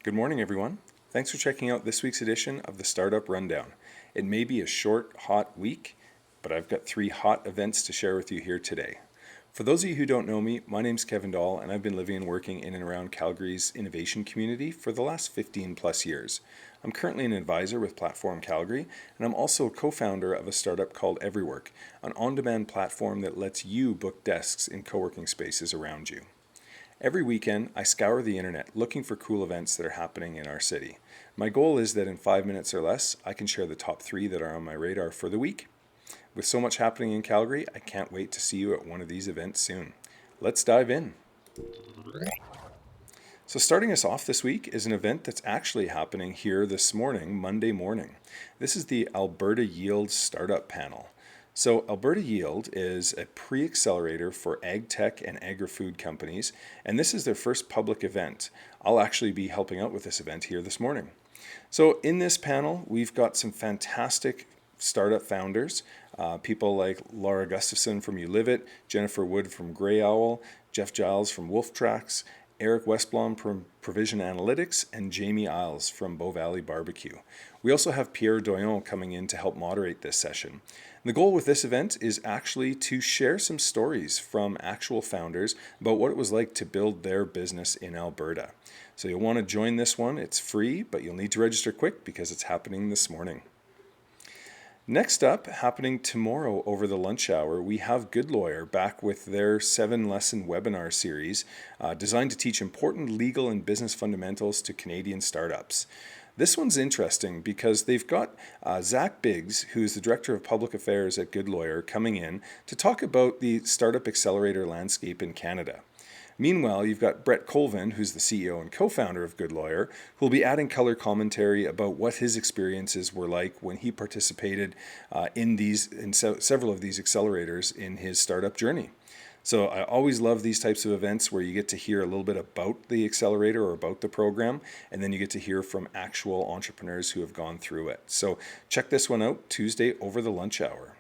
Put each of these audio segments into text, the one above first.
Good morning, everyone. Thanks for checking out this week's edition of the Startup Rundown. It may be a short, hot week, but I've got 3 hot events to share with you here today. For those of you who don't know me, my name's Kevin Dahl, and I've been living and working in and around Calgary's innovation community for the last 15 plus years. I'm currently an advisor with Platform Calgary, and I'm also a co-founder of a startup called Everywork, an on-demand platform that lets you book desks in co-working spaces around you. Every weekend, I scour the internet looking for cool events that are happening in our city. My goal is that in 5 minutes or less, I can share the top 3 that are on my radar for the week. With so much happening in Calgary, I can't wait to see you at one of these events soon. Let's dive in. So starting us off this week is an event that's actually happening here this morning, Monday morning. This is the Alberta Yield Startup Panel. So Alberta Yield is a pre-accelerator for ag tech and agri-food companies, and this is their first public event. I'll actually be helping out with this event here this morning. So in this panel, we've got some fantastic startup founders, people like Laura Gustafson from You Live It, Jennifer Wood from Grey Owl, Jeff Giles from Wolf Tracks, Eric Westblom from Provision Analytics, and Jamie Isles from Bow Valley Barbecue. We also have Pierre Doyon coming in to help moderate this session. And the goal with this event is actually to share some stories from actual founders about what it was like to build their business in Alberta. So you'll want to join this one. It's free, but you'll need to register quick because it's happening this morning. Next up, happening tomorrow over the lunch hour, we have Good Lawyer back with their 7-lesson webinar series designed to teach important legal and business fundamentals to Canadian startups. This one's interesting because they've got Zach Biggs, who's the Director of Public Affairs at Good Lawyer, coming in to talk about the startup accelerator landscape in Canada. Meanwhile, you've got Brett Colvin, who's the CEO and co-founder of Good Lawyer, who will be adding color commentary about what his experiences were like when he participated in several of these accelerators in his startup journey. So I always love these types of events where you get to hear a little bit about the accelerator or about the program, and then you get to hear from actual entrepreneurs who have gone through it. So check this one out Tuesday over the lunch hour.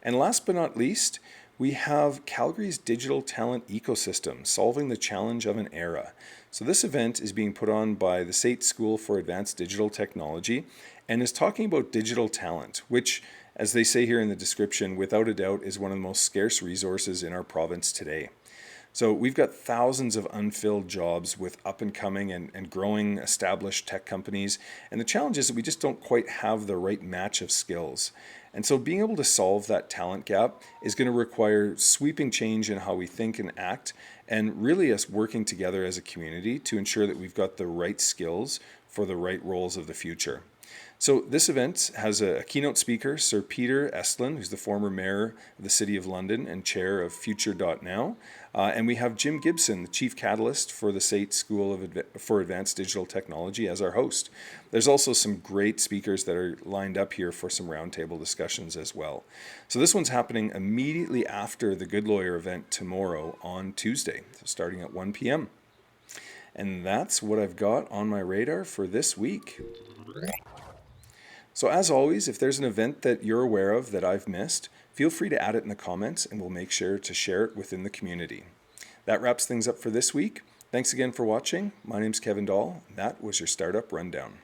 And last but not least, we have Calgary's digital talent ecosystem, solving the challenge of an era. So this event is being put on by the SAIT School for Advanced Digital Technology and is talking about digital talent, which, as they say here in the description, without a doubt is one of the most scarce resources in our province today. So we've got thousands of unfilled jobs with up and coming and growing established tech companies. And the challenge is that we just don't quite have the right match of skills. And so being able to solve that talent gap is going to require sweeping change in how we think and act, and really us working together as a community to ensure that we've got the right skills for the right roles of the future. So this event has a keynote speaker, Sir Peter Estlin, who's the former mayor of the City of London and chair of Future.now. And we have Jim Gibson, the chief catalyst for the SAIT School for Advanced Digital Technology, as our host. There's also some great speakers that are lined up here for some roundtable discussions as well. So this one's happening immediately after the Good Lawyer event tomorrow on Tuesday, so starting at 1 p.m. And that's what I've got on my radar for this week. So as always, if there's an event that you're aware of that I've missed, feel free to add it in the comments and we'll make sure to share it within the community. That wraps things up for this week. Thanks again for watching. My name's Kevin Dahl. That was your Startup Rundown.